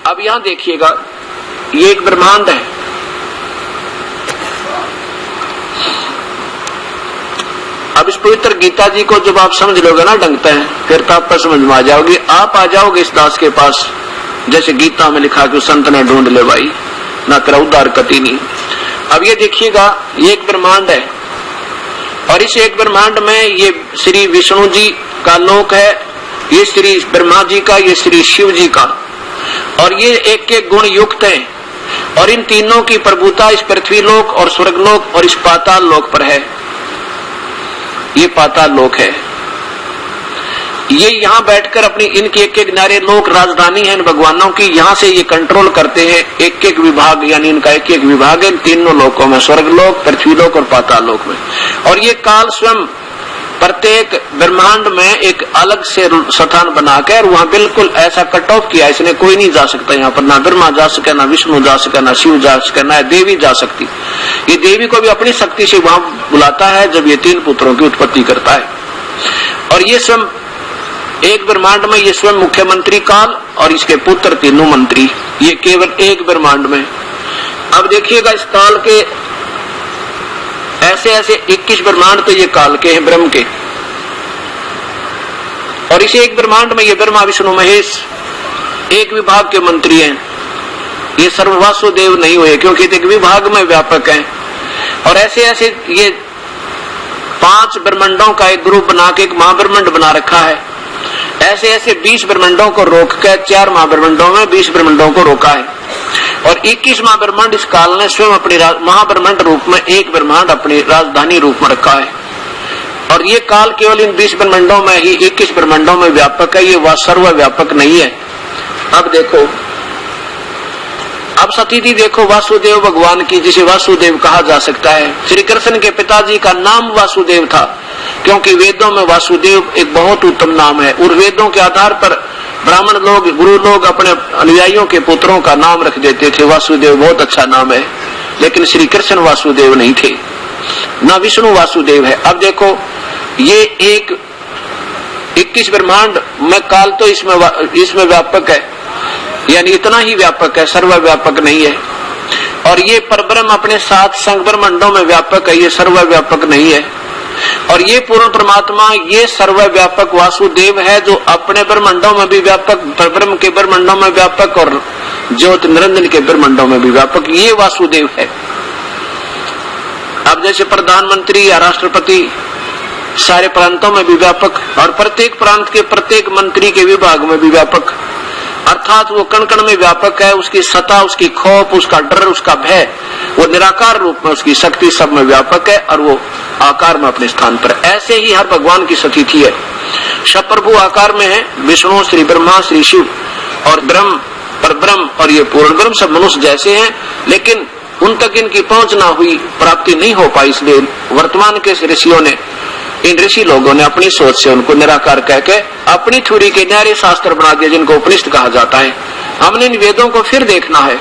अब यहां देखिएगा, ये एक ब्रह्मांड है। अब इस पवित्र गीता जी को जब आप समझ लोगे ना ढंगते हैं, फिर तो आपको समझ में आ जाओगे। आप आ जाओगे इस दास के पास, जैसे गीता में लिखा कि संत ने ढूंढ ले भाई, ना तेरा उद्धार कति नहीं। अब ये देखिएगा, ये एक ब्रह्मांड है और इस एक ब्रह्मांड में ये श्री विष्णु जी का लोक है, ये श्री ब्रह्मा जी का, ये श्री शिव जी का, और ये एक एक गुण युक्त है। और इन तीनों की प्रभुता इस पृथ्वी लोक और स्वर्ग लोक और इस पाताल लोक पर है। ये पाताल लोक है। ये यहाँ बैठकर अपनी इनके एक एक नारे लोक राजधानी है इन भगवानों की, यहाँ से ये कंट्रोल करते हैं एक एक विभाग, यानी इनका एक एक विभाग है तीनों लोकों में, स्वर्ग लोक, पृथ्वी लोक और पाताल लोक में। और ये काल स्वयं प्रत्येक ब्रह्मांड में एक अलग से स्थान बनाकर वहां बिल्कुल ऐसा कट ऑफ किया, इसने कोई नहीं जा सकता यहाँ पर, ना ब्रह्मा जा सके, ना विष्णु जा सके, ना शिव जा सके, ना देवी जा सकती। ये देवी को भी अपनी शक्ति से वहां बुलाता है जब ये तीन पुत्रों की उत्पत्ति करता है। और ये स्वयं एक ब्रह्मांड में ये स्वयं मुख्यमंत्री काल और इसके पुत्र तीनों मंत्री, ये केवल एक ब्रह्मांड में। अब देखिएगा इस काल के ऐसे ऐसे 21 ब्रह्मांड तो ये काल के हैं, ब्रह्म के। और इस एक ब्रह्मांड में ये ब्रह्मा विष्णु महेश एक विभाग के मंत्री हैं। ये सर्ववासुदेव नहीं हुए क्योंकि एक विभाग में व्यापक हैं। और ऐसे ऐसे ये 5 ब्रह्मांडों का एक ग्रुप बना के एक महाब्रह्मांड बना रखा है। ऐसे ऐसे 20 ब्रह्मांडों को रोक कर 4 महाब्रह्मांडों में 20 ब्रह्मांडों को रोका है। और 21 महाब्रह्मांड इस काल ने स्वयं अपनी महाब्रह्मांड रूप में एक ब्रह्मांड अपनी राजधानी रूप में रखा है। और ये काल केवल इन 20 ब्रह्मांडों में ही 21 ब्रह्मांडों में व्यापक है, ये वह सर्वव्यापक नहीं है। अब देखो, अब स्थिति देखो वासुदेव भगवान की, जिसे वासुदेव कहा जा सकता है। श्री कृष्ण के पिताजी का नाम वासुदेव था क्योंकि वेदों में वासुदेव एक बहुत उत्तम नाम है। और वेदों के आधार पर ब्राह्मण लोग, गुरु लोग अपने अनुयायियों के पुत्रों का नाम रख देते थे, वासुदेव बहुत अच्छा नाम है। लेकिन श्री कृष्ण वासुदेव नहीं थे, न विष्णु वासुदेव है। अब देखो, ये एक 21 ब्रह्मांड में काल तो इसमें व्यापक है, यानी इतना ही व्यापक है, सर्वव्यापक नहीं है। और ये परब्रह्म अपने 7 संग ब्रह्मांडों में व्यापक है, ये सर्वव्यापक नहीं है। और ये पूर्ण परमात्मा, ये सर्वव्यापक वासुदेव है जो अपने ब्रह्मांडों में भी व्यापक, परब्रह्म के ब्रह्मांडों में व्यापक और ज्योति निरंजन के ब्रह्मांडों में भी व्यापक, ये वासुदेव है। अब जैसे प्रधानमंत्री या राष्ट्रपति सारे प्रांतों में भी व्यापक और प्रत्येक प्रांत के प्रत्येक मंत्री के विभाग में भी व्यापक, अर्थात वो कण कण में व्यापक है। उसकी सत्ता, उसकी खौफ, उसका डर, उसका भय, वो निराकार रूप में उसकी शक्ति सब में व्यापक है और वो आकार में अपने स्थान पर। ऐसे ही हर भगवान की स्थिति है, सब प्रभु आकार में है। विष्णु, श्री ब्रह्मा, श्री शिव और ब्रह्म, परब्रह्म और ये पूर्ण ब्रह्म सब मनुष्य जैसे हैं, लेकिन उन तक इनकी पहुंच ना हुई, प्राप्ति नहीं हो पाई। इसलिए वर्तमान के ऋषियों ने, इन ऋषि लोगों ने अपनी सोच से उनको निराकार कह के अपनी थ्योरी के न्यारे शास्त्र बना दिया जिनको उपनिषद कहा जाता है। हमने इन वेदों को फिर देखना है।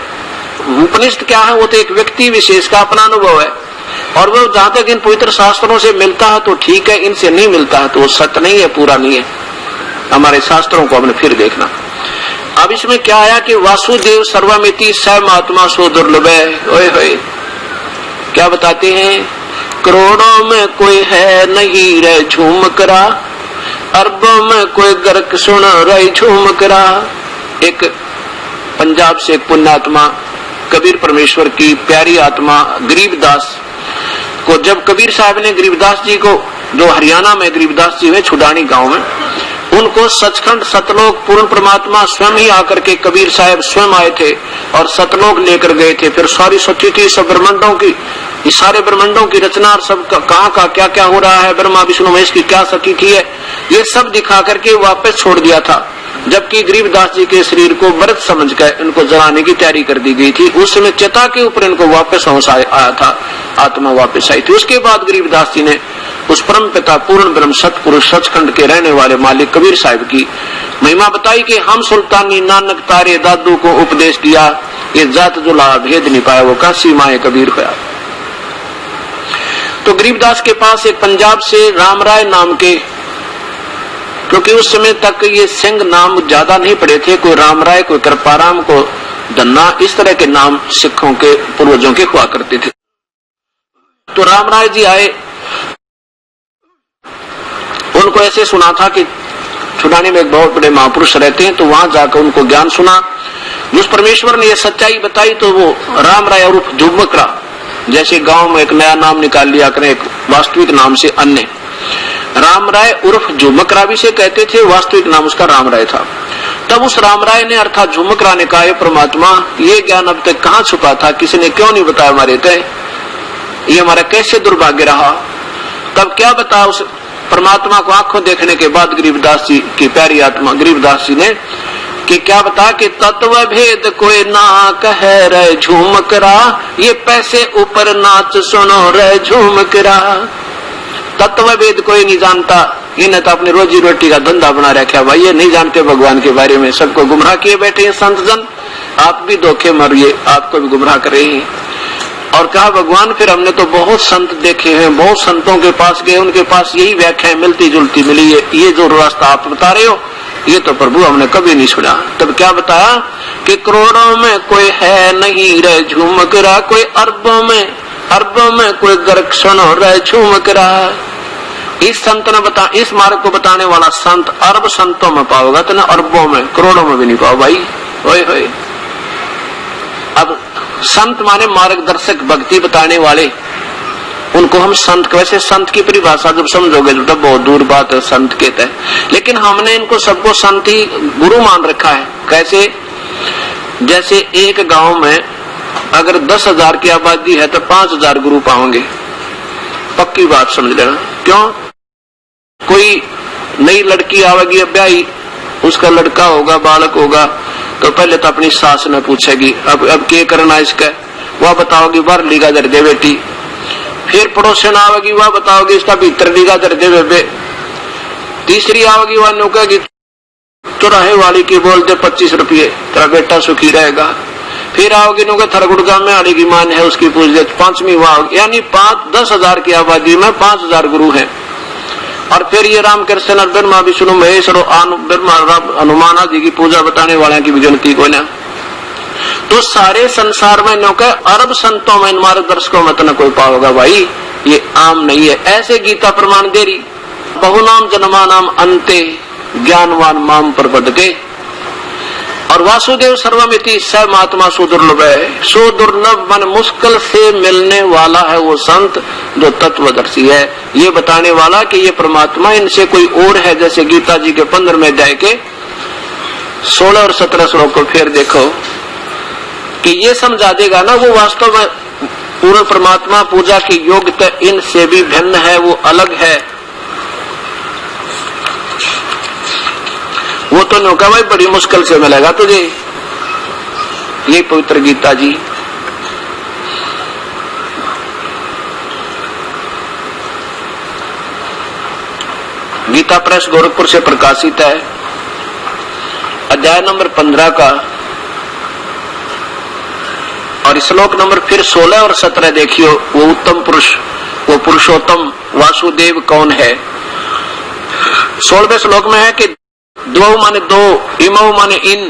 उपनिषद क्या है? वो तो एक व्यक्ति विशेष का अपना अनुभव है और वो जहां तक इन पवित्र शास्त्रों से मिलता है तो ठीक है, इनसे नहीं मिलता है तो वो सत्य नहीं है, पूरा नहीं है। हमारे शास्त्रों को हमने फिर देखना। अब इसमें क्या आया कि वासुदेव सर्वमिति सर्वमात्मा सो दुर्लभ है। ओए होए, क्या बताते हैं? करोड़ों में कोई है नहीं रे झूम करा, अरबों में कोई गर्क सुन रही झूम करा। एक पंजाब से एक पुण्यात्मा, कबीर परमेश्वर की प्यारी आत्मा गरीबदास को, जब कबीर साहब ने गरीबदास जी को, जो हरियाणा में गरीबदास जी है छुडानी गांव में, उनको सचखंड सतलोक पूर्ण परमात्मा स्वयं ही आकर के कबीर साहब स्वयं आए थे और सतलोक लेकर गए थे। फिर सारी स्थिति सब ब्रह्मांडों की, इस सारे ब्रह्मांडों की रचना और सब कहाँ का क्या क्या हो रहा है, ब्रह्मा विष्णु महेश की क्या स्थिति है, ये सब दिखा करके वापस छोड़ दिया था। जबकि गरीबदास जी के शरीर को व्रत समझकर इनको जलाने की तैयारी कर दी गई थी। उस समय चिता के ऊपर इनको वापस होश आया था, आत्मा वापस आई थी। उसके बाद गरीबदास जी ने उस परम पिता पूर्ण ब्रह्म सतपुरुष सचखंड के रहने वाले मालिक कबीर साहब की महिमा बताई कि हम सुल्तानी नानक तारे दादू को उपदेश दिया, ये जात जुला भेद नहीं पाया, वो काशी माए कबीर होया। तो गरीबदास के पास एक पंजाब से राम राय नाम के क्योंकि उस समय तक ये सिंह नाम ज्यादा नहीं पड़े थे। कोई राम राय, कोई कृपाराम, को धन्ना, इस तरह के नाम सिखों के पूर्वजों के हुआ करते थे। तो राम राय जी आए, उनको ऐसे सुना था कि छुड़ाने में एक बहुत बड़े महापुरुष रहते हैं, तो वहां जाकर उनको ज्ञान सुना। उस परमेश्वर ने यह सच्चाई बताई तो वो राम राय और झुमकरा, जैसे गांव में एक नया नाम निकाल लिया करें एक वास्तविक नाम से अन्य, राम राय उर्फ झुमकरा भी से कहते थे, वास्तविक नाम उसका राम राय था। तब उस राम राय ने अर्थात झुमकरा ने कहा, परमात्मा ये ज्ञान अब तक कहाँ छुपा था, किसी ने क्यों नहीं बताया हमारे तय, ये हमारा कैसे दुर्भाग्य रहा। तब क्या बताया उस परमात्मा को आंखों देखने के बाद गरीबदास जी की प्यारी आत्मा गरीबदास जी ने कि क्या बता कि तत्व भेद कोई ना कहे रे झुमकरा, ये पैसे ऊपर नाच सुनो रे झुमकरा। तत्व भेद कोई नहीं जानता, इन्हें तो अपनी रोजी रोटी का धंधा बना रखा भाई, ये नहीं जानते भगवान के बारे में, सबको गुमराह किए बैठे हैं संत जन। आप भी धोखे मरिए, आपको भी गुमराह कर रहे हैं। और कहा भगवान फिर हमने तो बहुत संत देखे हैं, बहुत संतों के पास गए, उनके पास यही व्याख्याएं मिलती जुलती मिली है, ये जो रास्ता आप बता रहे हो ये तो प्रभु हमने कभी नहीं सुना। तब क्या बताया कि करोड़ों में कोई है नहीं रे झुमकरा, कोई अरबों में कोई गर्क सुनो रे झुमकरा। इस संत ने बता, इस मार्ग को बताने वाला संत अरब संतों में पाओगा तो ना अरबों में, करोड़ों में भी नहीं पाओ भाई। होए होए। अब संत माने मार्गदर्शक, भक्ति बताने वाले, उनको हम संत, वैसे संत की परिभाषा जब समझोगे तो बहुत दूर बात है संत कहते हैं, लेकिन हमने इनको सबको संत ही गुरु मान रखा है। कैसे? जैसे एक गांव में अगर 10,000 की आबादी है तो 5,000 गुरु पाओगे, पक्की बात समझ लेना। क्यों? कोई नई लड़की आवेगी ब्याही, उसका लड़का होगा, बालक होगा, तो पहले तो अपनी सास ने पूछेगी अब क्या करना इसका, वह बताओगी बाहर लीगा दर दे बेटी। फिर पड़ोसन आवेगी, वह बताओगी इसका भीतर लीगा दर दे बेबे। तीसरी आवेगी, वह नौकेगी चौराहे वाली की बोल दे 25 रुपये, तेरा बेटा सुखी रहेगा। फिर आओगी नौके थरगुड़गा में आने की मान है, उसकी पूछ दे। पांचवी वहां, यानी 10,000 की आबादी में 5,000 गुरु हैं। और फिर ये रामकृष्ण और ब्रह्मा विष्णु महेश और ब्रह्मा हनुमान आदि की पूजा बताने वाले की भी गिनती को ना, तो सारे संसार में नौके अरब संतों में इन मार्गदर्शकों में तो न कोई पाओगा भाई, ये आम नहीं है। ऐसे गीता प्रमाण दे रही, बहुनाम जन्मा नाम अंते ज्ञानवान माम प्रपद के। और वासुदेव सर्वमिति स महात्मा सुदुर्लभ है, सुदुर्लभ मन मुश्किल से मिलने वाला है वो संत जो तत्वदर्शी है, ये बताने वाला कि ये परमात्मा इनसे कोई और है। जैसे गीता जी के 15वें अध्याय के 16 और 17 श्लोक को फिर देखो कि ये समझा देगा ना, वो वास्तव में पूर्ण परमात्मा पूजा की योग्यता इनसे भी भिन्न है, वो अलग है। वो तो नौका भाई बड़ी मुश्किल से मिलेगा तुझे, ये पवित्र गीता जी। गीता प्रेस गोरखपुर से प्रकाशित है, अध्याय नंबर 15 का और श्लोक नंबर फिर 16 और 17 देखियो। वो उत्तम पुरुष, वो पुरुषोत्तम वासुदेव कौन है? 16वें श्लोक में है कि दो माने दो, इमो माने इन,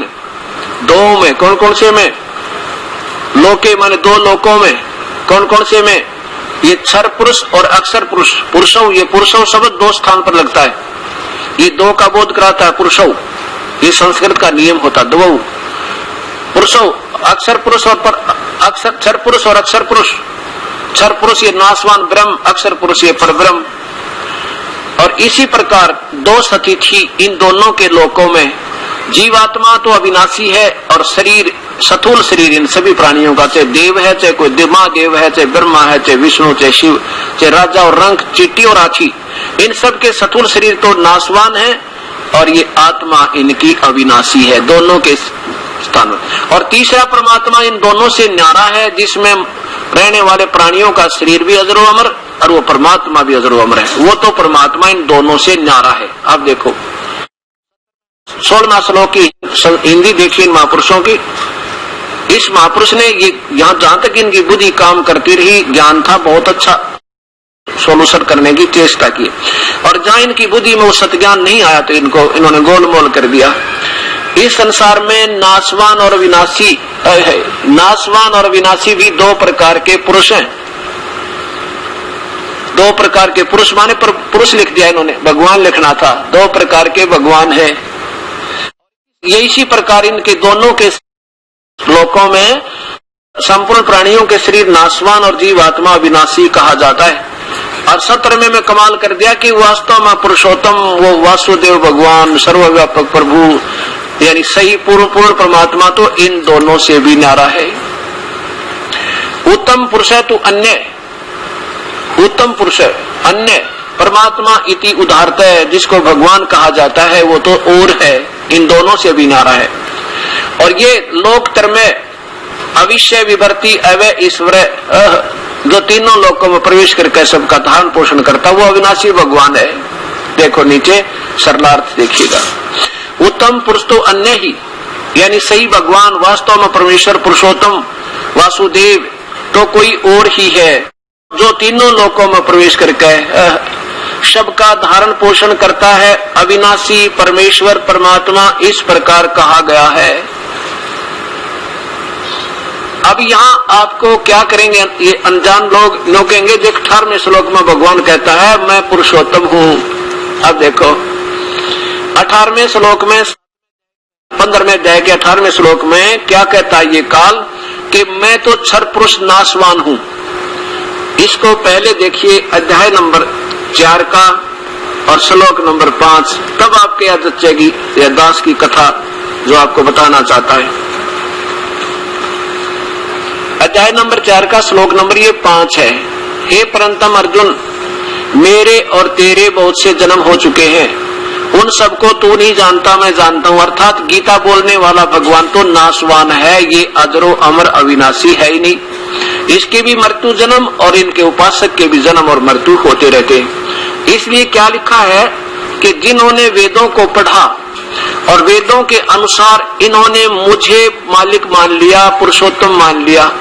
दो में कौन कौन से में, लोके माने दो लोकों में कौन कौन से में, ये क्षर पुरुष और अक्षर पुरुष। पुरुषों, ये पुरुषों शब्द 2 स्थान पर लगता है, ये 2 का बोध कराता है पुरुषों, ये संस्कृत का नियम होता है। 2 पुरुषों, अक्षर पुरुष और क्षर पुरुष और अक्षर पुरुष। क्षर पुरुष ये नासवान ब्रह्म, अक्षर पुरुष ये पर ब्रह्म। और इसी प्रकार 2 सती थी इन दोनों के लोकों में। जीवात्मा तो अविनाशी है और शरीर, स्थूल शरीर इन सभी प्राणियों का, चाहे देव है, चाहे कोई महादेव है, चाहे ब्रह्मा है, चाहे विष्णु, चाहे शिव, चाहे राजा और रंक, चींटी और हाथी, इन सब के स्थूल शरीर तो नासवान है और ये आत्मा इनकी अविनाशी है, दोनों के स्थान में। और तीसरा परमात्मा इन दोनों से न्यारा है, जिसमें रहने वाले प्राणियों का शरीर भी अजरो अमर और वो परमात्मा भी अजरो अमर है। वो तो परमात्मा इन दोनों से न्यारा है। अब देखो 16वां श्लोक की हिंदी देखिए इन महापुरुषों की। इस महापुरुष ने ये यहाँ जहां तक इनकी बुद्धि काम करती रही, ज्ञान था बहुत अच्छा, सोल्यूशन करने की चेष्टा की, और जहां इनकी बुद्धि में वो सत्ज्ञान नहीं आया तो इन्होंने गोलमोल कर दिया। इस संसार में नाशवान और विनाशी भी दो प्रकार के पुरुष हैं। दो प्रकार के पुरुष माने पर पुरुष लिख दिया इन्होंने, भगवान लिखना था। दो प्रकार के भगवान है। ये इसी प्रकार इनके दोनों के श्लोकों में संपूर्ण प्राणियों के शरीर नाशवान और जीवात्मा विनाशी कहा जाता है। और 17 में कमाल कर दिया कि वास्तव में पुरुषोत्तम वो वासुदेव भगवान सर्वव्यापक प्रभु यानी सही पूर्ण परमात्मा तो इन दोनों से भी न्यारा है। उत्तम पुरुष है तो अन्य, उत्तम पुरुष अन्य परमात्मा इति उदाहरता है, जिसको भगवान कहा जाता है वो तो और है, इन दोनों से भी न्यारा है। और ये लोकतर में अविश्य विभर्ति अवय ईश्वर जो तीनों लोकों में प्रवेश करके सबका धारण पोषण करता वो अविनाशी भगवान है। देखो नीचे सरलार्थ देखिएगा। उत्तम पुरुष तो अन्य ही यानी सही भगवान वास्तव में परमेश्वर पुरुषोत्तम वासुदेव तो कोई और ही है, जो तीनों लोकों में प्रवेश करके सबका धारण पोषण करता है। अविनाशी परमेश्वर परमात्मा इस प्रकार कहा गया है। अब यहाँ आपको क्या करेंगे, ये अनजान लोग कहेंगे देख 18वें श्लोक में भगवान कहता है मैं पुरुषोत्तम हूँ। अब देखो 18वें श्लोक में 15वें अध्याय के 18वें श्लोक में क्या कहता है ये काल कि मैं तो क्षर पुरुष नाशवान हूँ। इसको पहले देखिए अध्याय नंबर 4 का और श्लोक नंबर 5, तब आपके याद रचेगी यह दास की कथा जो आपको बताना चाहता है। अध्याय नंबर 4 का श्लोक नंबर ये 5 है। हे परंतम अर्जुन, मेरे और तेरे बहुत से जन्म हो चुके हैं, उन सबको तू नहीं जानता मैं जानता हूँ। अर्थात गीता बोलने वाला भगवान तो नाशवान है, ये अजरो अमर अविनाशी है ही नहीं। इसके भी मृत्यु जन्म और इनके उपासक के भी जन्म और मृत्यु होते रहते हैं। इसलिए क्या लिखा है कि जिन्होंने वेदों को पढ़ा और वेदों के अनुसार इन्होंने मुझे मालिक मान लिया, पुरुषोत्तम मान लिया,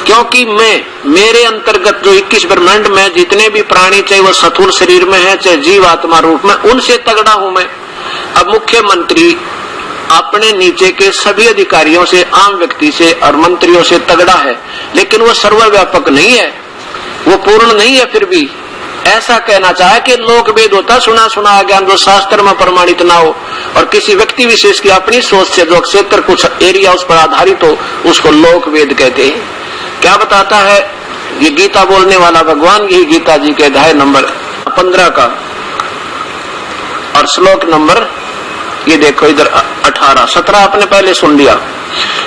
क्योंकि मेरे अंतर्गत जो 21 ब्रह्मांड में जितने भी प्राणी चाहे वो स्थूल शरीर में है चाहे जीवात्मा रूप में, उनसे तगड़ा हूं मैं। अब मुख्यमंत्री अपने नीचे के सभी अधिकारियों से, आम व्यक्ति से और मंत्रियों से तगड़ा है, लेकिन वो सर्वव्यापक नहीं है, वो पूर्ण नहीं है। फिर भी ऐसा कहना चाहे कि लोक वेद होता सुना सुना ज्ञान जो शास्त्र में प्रमाणित ना हो, और किसी व्यक्ति विशेष की अपनी सोच से जो क्षेत्र कुछ एरिया उस पर आधारित हो, उसको लोक वेद कहते हैं। क्या बताता है ये गीता बोलने वाला भगवान, यही गीता जी के अध्याय नंबर 15 का और श्लोक नंबर ये देखो इधर 18, 17 आपने पहले सुन लिया।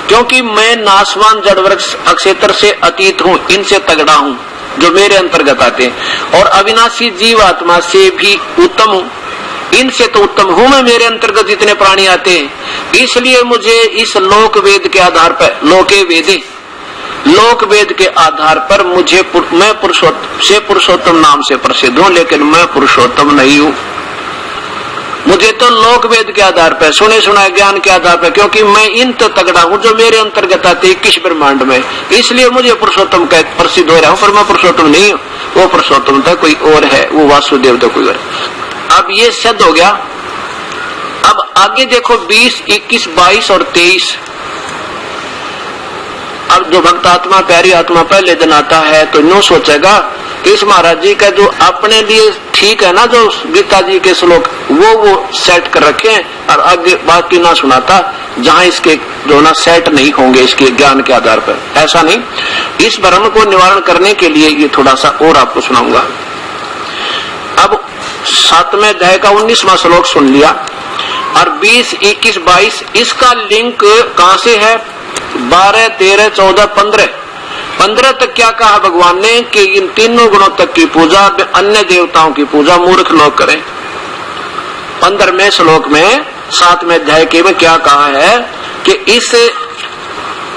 क्योंकि मैं नाशवान जड़ वृक्ष अक्षेत्र से अतीत हूँ, इनसे तगड़ा हूँ जो मेरे अंतर्गत आते हैं, और अविनाशी जीवात्मा से भी उत्तम हूँ, इनसे तो उत्तम हूँ मैं, मेरे अंतर्गत जितने प्राणी आते हैं। इसलिए मुझे इस लोक वेद के आधार पर, लोके वेदे लोक वेद के आधार पर मुझे मैं पुरुषोत्तम नाम से प्रसिद्ध हूँ, लेकिन मैं पुरुषोत्तम नहीं हूँ। मुझे तो लोक वेद के आधार पर, सुने सुना ज्ञान के आधार पर, क्योंकि मैं इन तो तगड़ा हूँ जो मेरे अंतर्गत आते 21 ब्रह्मांड में, इसलिए मुझे पुरुषोत्तम प्रसिद्ध हो रहा हूँ, पर मैं पुरुषोत्तम नहीं हूँ। वो पुरुषोत्तम तो कोई और है, वो वासुदेव तो कोई और। अब ये सिद्ध हो गया। अब आगे देखो 20, 21, 22 और 23। अब जो भक्त आत्मा प्यारी आत्मा पहले दिन आता है तो यूं सोचेगा कि इस महाराज जी का जो अपने लिए ठीक है ना, जो गीता जी के श्लोक वो सेट कर रखे हैं, और आगे बाकी ना सुनाता जहां इसके जो ना सेट नहीं होंगे इसके ज्ञान के आधार पर। ऐसा नहीं, इस भ्रम को निवारण करने के लिए ये थोड़ा सा और आपको सुनाऊंगा। अब 7वें अध्याय का 19वां श्लोक सुन लिया, और 20, 21, 22 इसका लिंक कहां से है? 12, 13, 14, 15 तक क्या कहा भगवान ने कि इन तीनों गुणों तक की पूजा, अन्य देवताओं की पूजा मूर्ख लोग करें। 15वें श्लोक में 7वें अध्याय के में क्या कहा है कि इस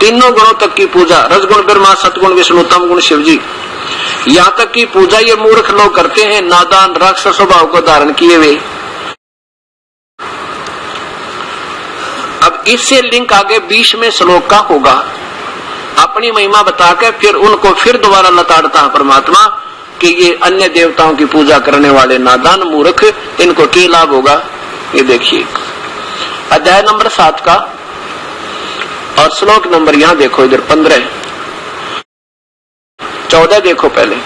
तीनों गुणों तक की पूजा, रजगुण ब्रह्मा, सतगुण विष्णु, तम गुण शिव जी, यहाँ तक की पूजा ये मूर्ख लोग करते हैं, नादान राक्षस स्वभाव को धारण किए हुए। अब इससे लिंक आगे 20वें श्लोक का होगा। अपनी महिमा बताकर फिर उनको फिर दोबारा लताड़ता है परमात्मा कि ये अन्य देवताओं की पूजा करने वाले नादान मूर्ख, इनको क्या लाभ होगा। ये देखिए अध्याय नंबर 7 का और श्लोक नंबर यहां देखो, इधर 15 14 देखो पहले।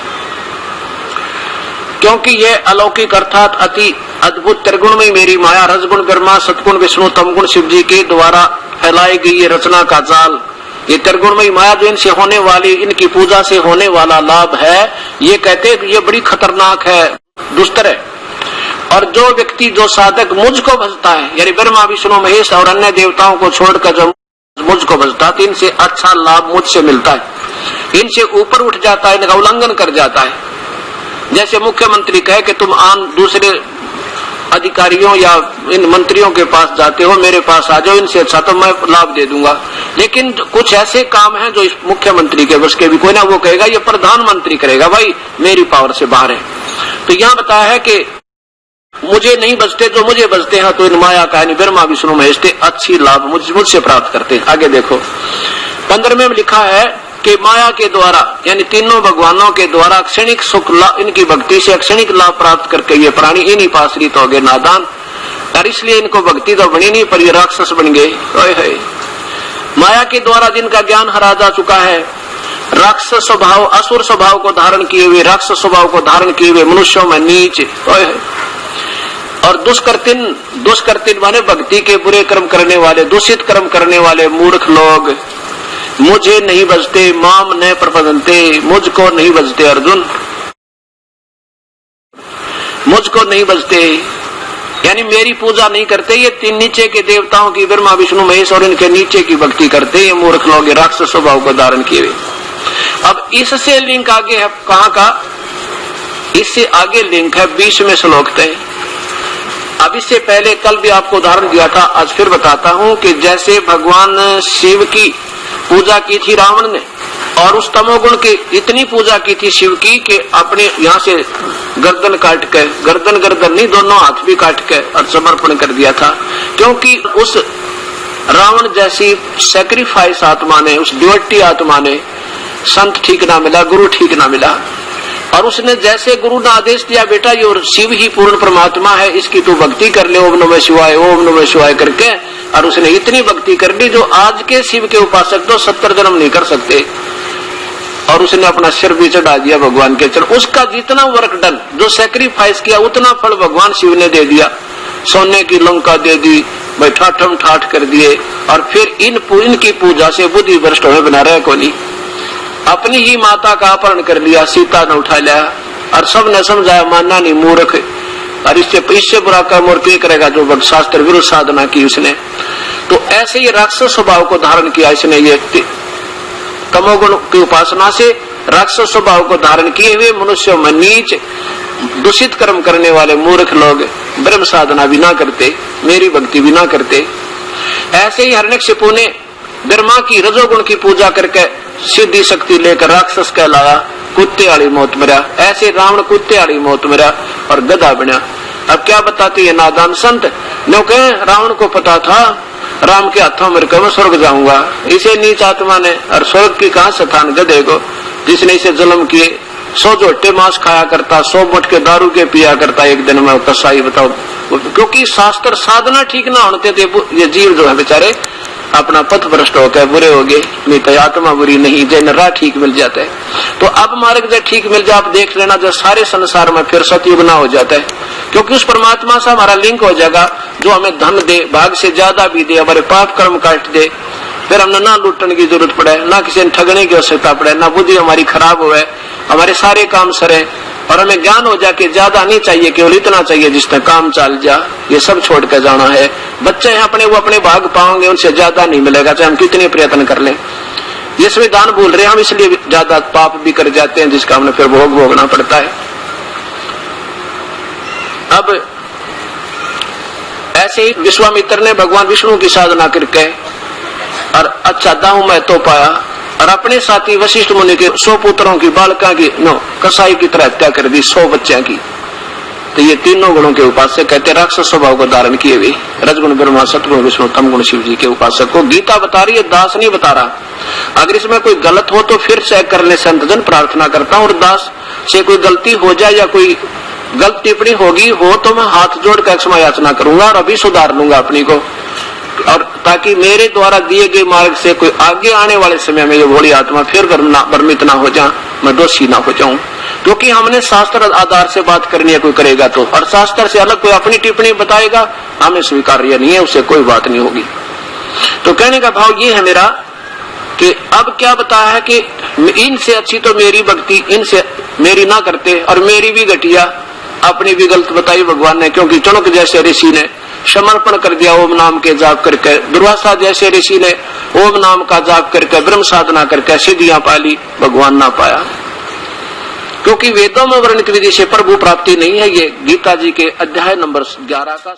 क्योंकि ये अलौकिक अर्थात अति अद्भुत त्रिगुण में मेरी माया, रजगुण ब्रह्मा, सतगुण विष्णु, तमगुण शिव जी के द्वारा फैलाई गई ये रचना का जाल, ये त्रिगुणमयी माया जो इनसे होने वाली, इनकी पूजा से होने वाला लाभ है, ये कहते ये बड़ी खतरनाक है, दुष्टर है। और जो व्यक्ति, जो साधक मुझको भजता है, यानी ब्रह्मा विष्णु महेश और अन्य देवताओं को छोड़कर जो मुझको भजता है, इनसे अच्छा लाभ मुझसे मिलता है, इनसे ऊपर उठ जाता है, इनका उल्लंघन कर जाता है। जैसे मुख्यमंत्री कहे कि तुम आन दूसरे अधिकारियों या इन मंत्रियों के पास जाते हो, मेरे पास आ जाओ, इनसे अच्छा तो मैं लाभ दे दूंगा। लेकिन कुछ ऐसे काम हैं जो इस मुख्यमंत्री के बस के भी कोई ना, वो कहेगा ये प्रधानमंत्री करेगा, भाई मेरी पावर से बाहर है। तो यहाँ बताया है कि मुझे नहीं बचते, जो मुझे बचते हैं तो इन माया का यानी ब्रह्मा विष्णु महेश अच्छी लाभ मुझसे प्राप्त करते हैं। आगे देखो 15वें में लिखा है कि माया के द्वारा यानी तीनों भगवानों के द्वारा क्षणिक सुख, इनकी भक्ति से क्षणिक लाभ प्राप्त करके ये प्राणी इन्हीं पाश्रित हो गए नादान, और इसलिए इनको भक्ति तो बनी नहीं पर ये राक्षस बन गए। माया के द्वारा जिनका ज्ञान हरा जा चुका है, राक्षस स्वभाव, असुर स्वभाव को धारण किए हुए, राक्षस स्वभाव को धारण किए हुए मनुष्यों में नीच और दुष्कर्तिन माने भक्ति के बुरे कर्म करने वाले, दूषित कर्म करने वाले मूर्ख लोग मुझे नहीं बजते, माम न प्रपदन्ते, मुझको नहीं बजते अर्जुन, मुझको नहीं बजते यानी मेरी पूजा नहीं करते। ये तीन नीचे के देवताओं की, ब्रह्मा विष्णु महेश और इनके नीचे की भक्ति करते, ये मूर्ख लोग राक्षस स्वभाव को धारण किए हुए। अब इससे लिंक आगे है कहाँ का, इससे आगे लिंक है 20वें श्लोक तक। अब इससे पहले कल भी आपको उदाहरण दिया था, आज फिर बताता हूँ कि जैसे भगवान शिव की पूजा की थी रावण ने, और उस तमोगुण की इतनी पूजा की थी शिव की कि अपने यहाँ से गर्दन काट के, गर्दन नहीं दोनों हाथ भी काट के और समर्पण कर दिया था। क्योंकि उस रावण जैसी सैक्रिफाइस आत्मा ने, उस डिवोटी आत्मा ने संत ठीक ना मिला, गुरु ठीक ना मिला, और उसने जैसे गुरु ने आदेश दिया बेटा ये शिव ही पूर्ण परमात्मा है, इसकी तू भक्ति कर ले, ओम नमः शिवाय, ओम नमः शिवाय करके, और उसने इतनी भक्ति कर ली जो आज के शिव के उपासक तो 70 जन्म नहीं कर सकते, और उसने अपना सिर भी चढ़ा दिया भगवान के चरण। उसका जितना वर्क डन, जो सैक्रिफाइस किया, उतना फल भगवान शिव ने दे दिया, सोने की लंका दे दी, भाई ठाठम ठाठ कर दिए, और फिर इनकी पूजा से बुद्धि भ्रष्ट होने बना रहे को नहीं, अपनी ही माता का अपहरण कर लिया, सीता ने उठा लिया, और सब ने समझाया मानना नहीं, मूर्ख, और इससे बुरा कर्म और क्या करेगा जो शास्त्र विरुद्ध साधना की उसने। तो ऐसे ही राक्षस स्वभाव को धारण किया इसने, ये तमोगुण की उपासना से राक्षस स्वभाव को धारण किए हुए मनुष्यों में नीच दूषित कर्म करने वाले मूर्ख लोग ब्रह्म साधना भी ना करते, मेरी भक्ति भी ना करते। ऐसे ही हिरण्यकशिपु ने ब्रह्मा की रजोगुण की पूजा करके सिद्धि शक्ति लेकर राक्षस कहलाया, कुत्ते वाली मौत मरा। ऐसे रावण कुत्ते वाली मौत मरा और गधा बना। अब क्या बताते ये नादान संत, क्योंकि रावण को पता था राम के हाथों में मैं स्वर्ग जाऊंगा, इसे नीच आत्मा ने, और स्वर्ग की कहा स्थान गधे को, जिसने इसे जन्म किए, 100 झोटे मांस खाया करता, 100 मुठ के दारू के पिया करता एक दिन में कसाई, बताओ। क्योंकि शास्त्र साधना ठीक ना होते थे ये जीव जो है बेचारे अपना पथ भ्रष्ट होकर बुरे हो गए, नहीं तो आत्मा बुरी नहीं, जय नरा ठीक मिल जाता है। तो अब मार्ग जब ठीक मिल जाए, आप देख लेना जो सारे संसार में फिर सतयुग ना हो जाता है, क्योंकि उस परमात्मा से हमारा लिंक हो जाएगा जो हमें धन दे, भाग से ज्यादा भी दे, हमारे पाप कर्म काट दे, फिर हमने ना लूटने की जरूरत पड़े, ना किसी ने ठगने की आवश्यकता पड़े, ना बुद्धि हमारी खराब हो, हमारे सारे काम सरे, और हमें ज्ञान हो जाए कि ज्यादा नहीं चाहिए, केवल इतना चाहिए जिसने काम चल जा, ये सब छोड़ कर जाना है। बच्चे हैं अपने, वो अपने भाग पाओगे, उनसे ज्यादा नहीं मिलेगा चाहे हम कितने प्रयत्न कर लें। ये संविधान भूल रहे हम, इसलिए ज्यादा पाप भी कर जाते हैं जिसका हमें फिर भोग भोगना पड़ता है। अब ऐसे ही विश्वामित्र ने भगवान विष्णु की साधना करके और अच्छा दाऊ में तो पाया, और अपने साथी वशिष्ठ मुनि के 100 पुत्रों की, बालका की कसाई की तरह हत्या कर दी, 100 बच्चों की। तो ये तीनों गुणों के उपासक कहते राक्षस स्वभाव को धारण किए हुए, रजगुण ब्रह्मा, सतगुण विष्णु, तमगुण शिव जी के उपासक को गीता बता रही है, दास नहीं बता रहा। अगर इसमें कोई गलत हो तो फिर चेक कर ले, संतजन प्रार्थना करता हूँ। और दास से कोई गलती हो जाए या कोई गलत टिप्पणी होगी हो तो मैं हाथ जोड़कर क्षमा याचना करूंगा और अभी सुधार लूंगा अपनी को, और ताकि मेरे द्वारा दिए गए मार्ग से कोई आगे आने वाले समय में ये भोली आत्मा फिर भ्रमित ना हो जाए, मैं दोषी ना हो जाऊं। क्योंकि हमने शास्त्र आधार से बात करनी है, कोई करेगा तो, और शास्त्र से अलग कोई अपनी टिप्पणी बताएगा हमें स्वीकार्य नहीं है, उससे कोई बात नहीं होगी। तो कहने का भाव ये है मेरा कि अब क्या बताया है कि इनसे अच्छी तो मेरी भक्ति इनसे मेरी ना करते, और मेरी भी घटिया अपनी भी गलत बताई भगवान ने, क्योंकि चणक जैसे ऋषि ने समर्पण कर दिया ओम नाम के जाप करके, दुर्वासा जैसे ऋषि ने ओम नाम का जाप करके ब्रह्म साधना करके सिद्धियां पाली, भगवान ना पाया। क्योंकि वेदों में वर्णित विधि से प्रभु प्राप्ति नहीं है। ये गीता जी के अध्याय नंबर 11 का